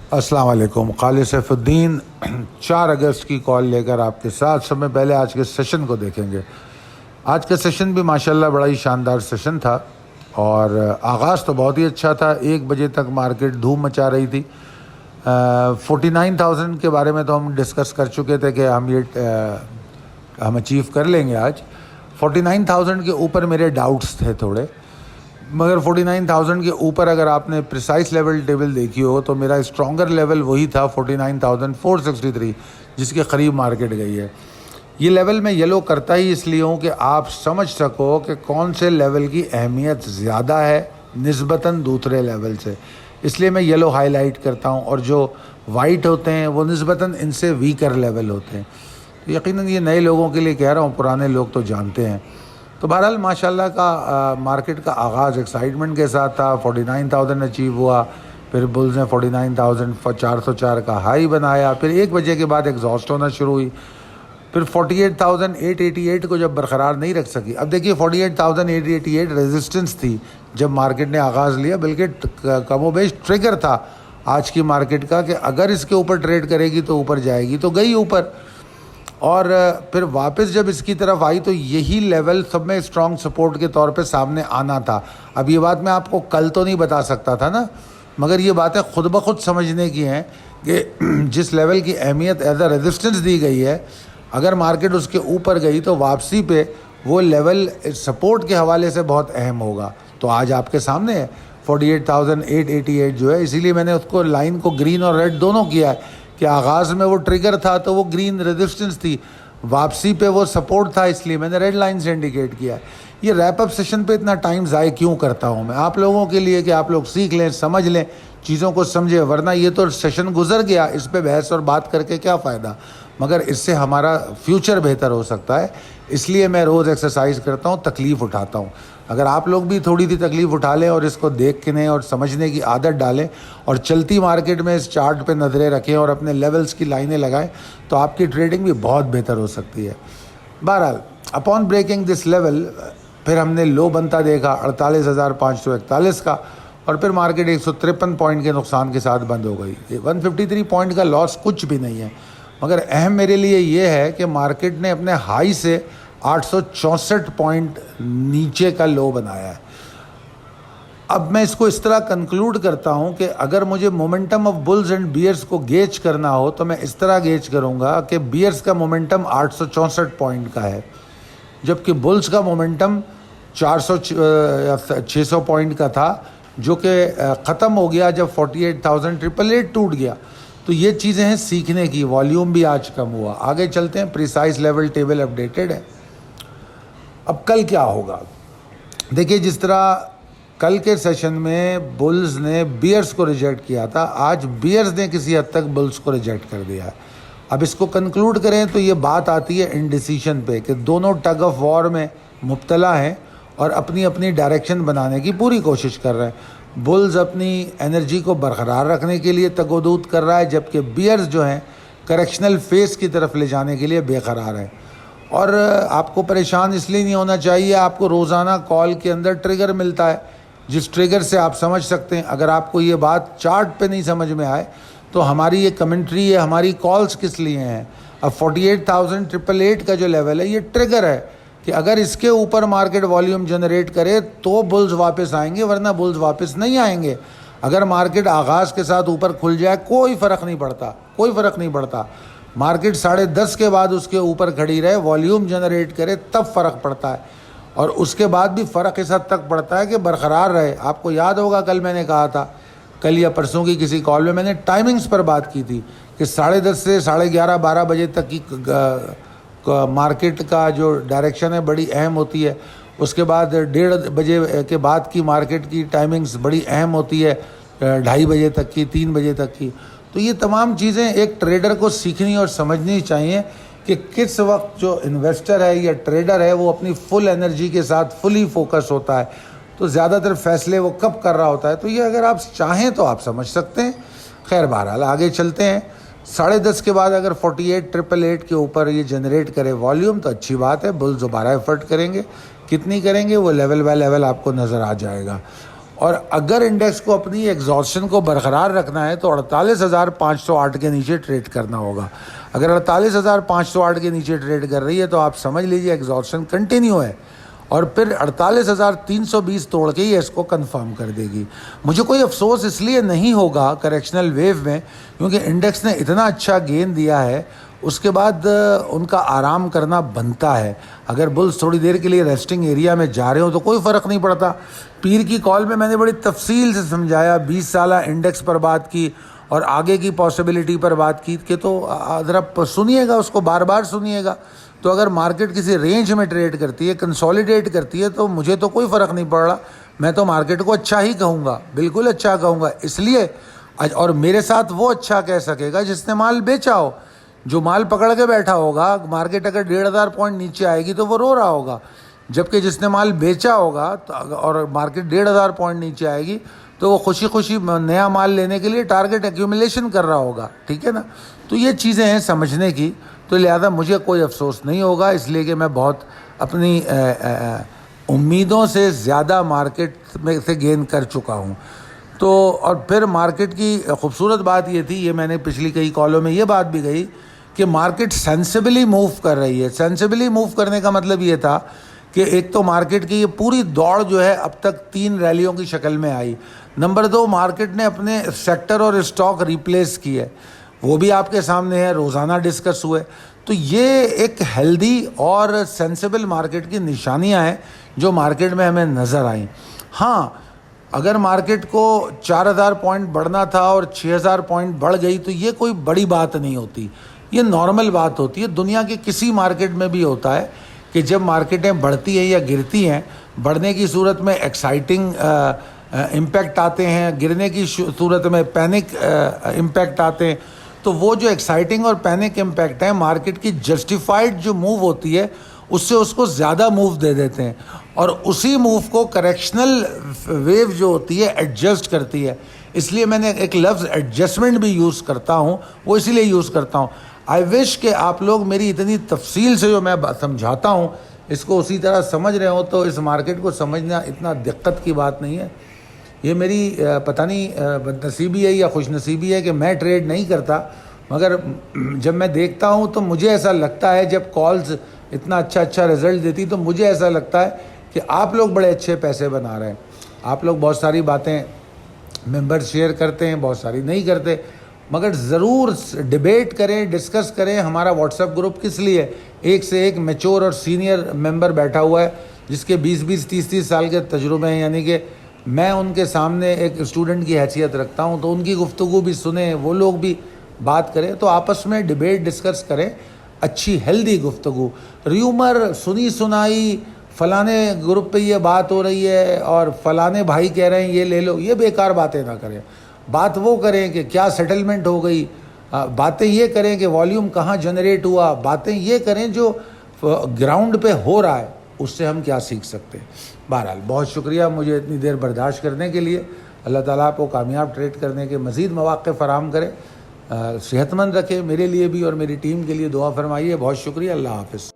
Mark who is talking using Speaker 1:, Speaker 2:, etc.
Speaker 1: अस्सलाम वालेकुम। खालिद सैफुद्दीन 4 अगस्त की कॉल लेकर आपके साथ। सब में पहले आज के सेशन को देखेंगे। आज का सेशन भी माशाल्लाह बड़ा ही शानदार सेशन था और आगाज़ तो बहुत ही अच्छा था। 1 बजे तक मार्केट धूम मचा रही थी। 49,000 के बारे में तो हम डिस्कस कर चुके थे कि हम अचीव कर लेंगे आज। 49,000 के ऊपर मेरे डाउट्स थे थोड़े, मगर 49,000 के ऊपर अगर आपने प्रिसाइस लेवल टेबल देखी हो तो मेरा स्ट्रॉन्गर लेवल वही था 49,463, जिसके करीब मार्केट गई है। ये लेवल मैं येलो करता ही इसलिए हूँ कि आप समझ सको कि कौन से लेवल की अहमियत ज़्यादा है निस्बतन दूसरे लेवल से, इसलिए मैं येलो हाईलाइट करता हूँ। और जो वाइट होते हैं वो निस्बतन इनसे वीकर लेवल होते हैं। तो यकीनन ये नए लोगों के लिए कह रहा हूँ, पुराने लोग तो जानते हैं। तो बहरहाल माशाल्लाह का मार्केट का आगाज़ एक्साइटमेंट के साथ था। 49,000 अचीव हुआ, फिर बुल्स ने 49,404 का हाई बनाया, फिर 1 बजे के बाद एग्जॉस्ट होना शुरू हुई, फिर 48,888 को जब बरकरार नहीं रख सकी। अब देखिए 48,888 रेजिस्टेंस थी जब मार्केट ने आगाज़ लिया, बल्कि कमोबेश ट्रिगर था आज की मार्केट का कि अगर इसके ऊपर ट्रेड करेगी तो ऊपर जाएगी, तो गई ऊपर। और फिर वापस जब इसकी तरफ आई तो यही लेवल सब में स्ट्रॉन्ग सपोर्ट के तौर पे सामने आना था। अब ये बात मैं आपको कल तो नहीं बता सकता था ना, मगर ये बातें खुद ब खुद समझने की हैं कि जिस लेवल की अहमियत एज अ रेजिस्टेंस दी गई है, अगर मार्केट उसके ऊपर गई तो वापसी पे वो लेवल सपोर्ट के हवाले से बहुत अहम होगा। तो आज आपके सामने है 48,888 जो है, इसीलिए मैंने उसको लाइन को ग्रीन और रेड दोनों किया है कि आगाज़ में वो ट्रिगर था तो वो ग्रीन रेजिस्टेंस थी, वापसी पे वो सपोर्ट था, इसलिए मैंने रेड लाइन से इंडिकेट किया। ये रैप अप सेशन पे इतना टाइम ज़ाय क्यों करता हूँ मैं? आप लोगों के लिए कि आप लोग सीख लें, समझ लें, चीज़ों को समझें, वरना ये तो सेशन गुजर गया, इस पे बहस और बात करके क्या फ़ायदा। मगर इससे हमारा फ्यूचर बेहतर हो सकता है, इसलिए मैं रोज़ एक्सरसाइज करता हूँ, तकलीफ़ उठाता हूँ। अगर आप लोग भी थोड़ी सी तकलीफ़ उठा लें और इसको देखने और समझने की आदत डालें और चलती मार्केट में इस चार्ट पे नज़रें रखें और अपने लेवल्स की लाइनें लगाएं, तो आपकी ट्रेडिंग भी बहुत बेहतर हो सकती है। बहरहाल अपॉन ब्रेकिंग दिस लेवल फिर हमने लो बनता देखा 48,541 का, और फिर मार्केट 153 पॉइंट के नुकसान के साथ बंद हो गई। 153 पॉइंट का लॉस कुछ भी नहीं है, मगर अहम मेरे लिए ये है कि मार्केट ने अपने हाई से 864 पॉइंट नीचे का लो बनाया है। अब मैं इसको इस तरह कंक्लूड करता हूं कि अगर मुझे momentum of bulls and bears को गेज करना हो तो मैं इस तरह गेज करूंगा कि बियर्स का मोमेंटम 864 पॉइंट का है, जबकि बुल्स का मोमेंटम 600 पॉइंट का था, जो कि ख़त्म हो गया जब 48,888 टूट गया। तो ये चीज़ें हैं सीखने की। वॉल्यूम भी आज कम हुआ। आगे चलते हैं। प्रिसाइज लेवल टेबल अपडेटेड है। अब कल क्या होगा देखिए, जिस तरह कल के सेशन में बुल्स ने बियर्स को रिजेक्ट किया था, आज बियर्स ने किसी हद तक बुल्स को रिजेक्ट कर दिया है। अब इसको कंक्लूड करें तो ये बात आती है इंडिसीशन पे कि दोनों टग ऑफ वॉर में मुब्तला हैं और अपनी अपनी डायरेक्शन बनाने की पूरी कोशिश कर रहे हैं। बुल्स अपनी एनर्जी को बरकरार रखने के लिए तगोदूद कर रहा है, जबकि बियर्स जो हैं करेक्शनल फेस की तरफ ले जाने के लिए बेकरार हैं। और आपको परेशान इसलिए नहीं होना चाहिए, आपको रोज़ाना कॉल के अंदर ट्रिगर मिलता है, जिस ट्रिगर से आप समझ सकते हैं। अगर आपको ये बात चार्ट पे नहीं समझ में आए तो हमारी ये कमेंट्री है, हमारी कॉल्स किस लिए हैं। अब 48,888 का जो लेवल है ये ट्रिगर है कि अगर इसके ऊपर मार्केट वॉल्यूम जनरेट करे तो बुल्स वापस आएंगे, वरना बुल्स वापस नहीं आएंगे। अगर मार्केट आगाज़ के साथ ऊपर खुल जाए कोई फ़र्क नहीं पड़ता, कोई फ़र्क नहीं पड़ता। मार्केट 10:30 के बाद उसके ऊपर खड़ी रहे, वॉल्यूम जनरेट करे, तब फ़र्क पड़ता है। और उसके बाद भी फ़र्क इस हद तक पड़ता है कि बरकरार रहे। आपको याद होगा कल मैंने कहा था, कल या परसों की किसी कॉल में मैंने टाइमिंग्स पर बात की थी कि 10:30 से 11:30 12 बजे तक की मार्केट का जो डायरेक्शन है बड़ी अहम होती है। उसके बाद 1:30 बजे के बाद की मार्केट की टाइमिंग्स बड़ी अहम होती है, 2:30 बजे तक की, 3 बजे तक की। तो ये तमाम चीज़ें एक ट्रेडर को सीखनी और समझनी चाहिए कि किस वक्त जो इन्वेस्टर है या ट्रेडर है वो अपनी फुल एनर्जी के साथ फुली फोकस होता है, तो ज़्यादातर फैसले वो कब कर रहा होता है। तो ये अगर आप चाहें तो आप समझ सकते हैं। खैर बहरहाल आगे चलते हैं। 10:30 के बाद अगर 48,888 के ऊपर ये जनरेट करे वॉल्यूम तो अच्छी बात है। बुल्स दोबारा एफर्ट करेंगे, कितनी करेंगे वो लेवल बाय लेवल आपको नज़र आ जाएगा। اور اگر انڈیکس کو اپنی ایگزاسشن کو برقرار رکھنا ہے تو 48,508 کے نیچے ٹریڈ کرنا ہوگا. اگر 48,508 کے نیچے ٹریڈ کر رہی ہے تو آپ سمجھ لیجیے ایگزاسشن کنٹینیو ہے, اور پھر 48,320 توڑ کے ہی اس کو کنفرم کر دے گی. مجھے کوئی افسوس اس لیے نہیں ہوگا کریکشنل ویو میں, کیونکہ انڈیکس نے اتنا اچھا گین دیا ہے, اس کے بعد ان کا آرام کرنا بنتا ہے. اگر بلز تھوڑی دیر کے لیے ریسٹنگ ایریا میں جا رہے ہوں تو کوئی فرق نہیں پڑتا. پیر کی کال میں نے بڑی تفصیل سے سمجھایا, 20 سالہ انڈیکس پر بات کی اور آگے کی پاسبلٹی پر بات کی, کہ تو ذرا سنیے گا, اس کو بار بار سنیے گا. تو اگر مارکیٹ کسی رینج میں ٹریڈ کرتی ہے, کنسولیڈیٹ کرتی ہے, تو مجھے تو کوئی فرق نہیں پڑ رہا, میں تو مارکیٹ کو اچھا ہی کہوں گا, بالکل اچھا کہوں گا. اس لیے, اور میرے ساتھ وہ اچھا کہہ سکے گا جس نے مال بیچا ہو. جو مال پکڑ کے بیٹھا ہوگا, مارکیٹ اگر 1,500 پوائنٹ نیچے آئے گی تو وہ رو رہا ہوگا, جبکہ جس نے مال بیچا ہوگا اور مارکیٹ 1,500 پوائنٹ نیچے آئے گی تو وہ خوشی خوشی نیا مال لینے کے لیے ٹارگٹ ایکیومولیشن کر رہا ہوگا. ٹھیک ہے نا. تو یہ چیزیں ہیں سمجھنے کی, تو لہذا مجھے کوئی افسوس نہیں ہوگا, اس لیے کہ میں بہت اپنی امیدوں سے زیادہ مارکیٹ میں سے گین کر چکا ہوں. تو اور پھر مارکیٹ کی خوبصورت بات یہ تھی, یہ میں نے پچھلی کئی کالوں میں یہ بات بھی کہی, کہ مارکیٹ سینسیبلی موو کر رہی ہے. سینسیبلی موو کرنے کا مطلب یہ تھا کہ ایک تو مارکیٹ کی یہ پوری دوڑ جو ہے اب تک 3 ریلیوں کی شکل میں آئی. نمبر 2, مارکیٹ نے اپنے سیکٹر اور اسٹاک ریپلیس کی ہے, وہ بھی آپ کے سامنے ہے, روزانہ ڈسکس ہوئے. تو یہ ایک ہیلدی اور سینسیبل مارکیٹ کی نشانیاں ہیں جو مارکیٹ میں ہمیں نظر آئیں. ہاں, اگر مارکیٹ کو 4,000 پوائنٹ بڑھنا تھا اور 6,000 پوائنٹ بڑھ گئی تو یہ کوئی بڑی بات نہیں ہوتی, یہ نارمل بات ہوتی ہے. دنیا کے کسی مارکیٹ میں بھی ہوتا ہے کہ جب مارکیٹیں بڑھتی ہیں یا گرتی ہیں, بڑھنے کی صورت میں ایکسائٹنگ امپیکٹ آتے ہیں, گرنے کی صورت میں پینک امپیکٹ آتے ہیں. تو وہ جو ایکسائٹنگ اور پینک امپیکٹ ہیں, مارکیٹ کی جسٹیفائڈ جو موو ہوتی ہے اس سے اس کو زیادہ موو دے دیتے ہیں, اور اسی موو کو کریکشنل ویو جو ہوتی ہے ایڈجسٹ کرتی ہے. اس لیے میں نے ایک لفظ ایڈجسٹمنٹ بھی یوز کرتا ہوں, وہ اسی لیے یوز کرتا ہوں. آئی وش کہ آپ لوگ میری اتنی تفصیل سے جو میں سمجھاتا ہوں اس کو اسی طرح سمجھ رہے ہوں, تو اس مارکیٹ کو سمجھنا اتنا دقت کی بات نہیں ہے. یہ میری پتہ نہیں بد نصیبی ہے یا خوش نصیبی ہے کہ میں ٹریڈ نہیں کرتا, مگر جب میں دیکھتا ہوں تو مجھے ایسا لگتا ہے, جب کالز اتنا اچھا رزلٹ دیتی تو مجھے ایسا لگتا ہے کہ آپ لوگ بڑے اچھے پیسے بنا رہے ہیں. آپ لوگ بہت ساری باتیں ممبر شیئر کرتے ہیں, بہت ساری نہیں کرتے, مگر ضرور ڈیبیٹ کریں, ڈسکس کریں. ہمارا واٹس ایپ گروپ کس لیے, ایک سے ایک میچور اور سینئر ممبر بیٹھا ہوا ہے جس کے 20 30 سال کے تجربے ہیں, یعنی کہ میں ان کے سامنے ایک اسٹوڈنٹ کی حیثیت رکھتا ہوں, تو ان کی گفتگو بھی سنیں, وہ لوگ بھی بات کریں, تو آپس میں ڈیبیٹ ڈسکس کریں, اچھی ہیلدی گفتگو. ریومر سنی سنائی فلانے گروپ پہ یہ بات ہو رہی ہے اور فلانے بھائی کہہ رہے ہیں یہ لے لو, یہ بیکار باتیں نہ کریں. بات وہ کریں کہ کیا سیٹلمنٹ ہو گئی, باتیں یہ کریں کہ والیوم کہاں جنریٹ ہوا, باتیں یہ کریں جو گراؤنڈ پہ ہو رہا ہے, اس سے ہم کیا سیکھ سکتے ہیں. بہرحال بہت شکریہ مجھے اتنی دیر برداشت کرنے کے لیے. اللہ تعالیٰ آپ کو کامیاب ٹریڈ کرنے کے مزید مواقع فراہم کرے, صحت مند رکھے. میرے لیے بھی اور میری ٹیم کے لیے دعا فرمائیے. بہت شکریہ. اللہ حافظ.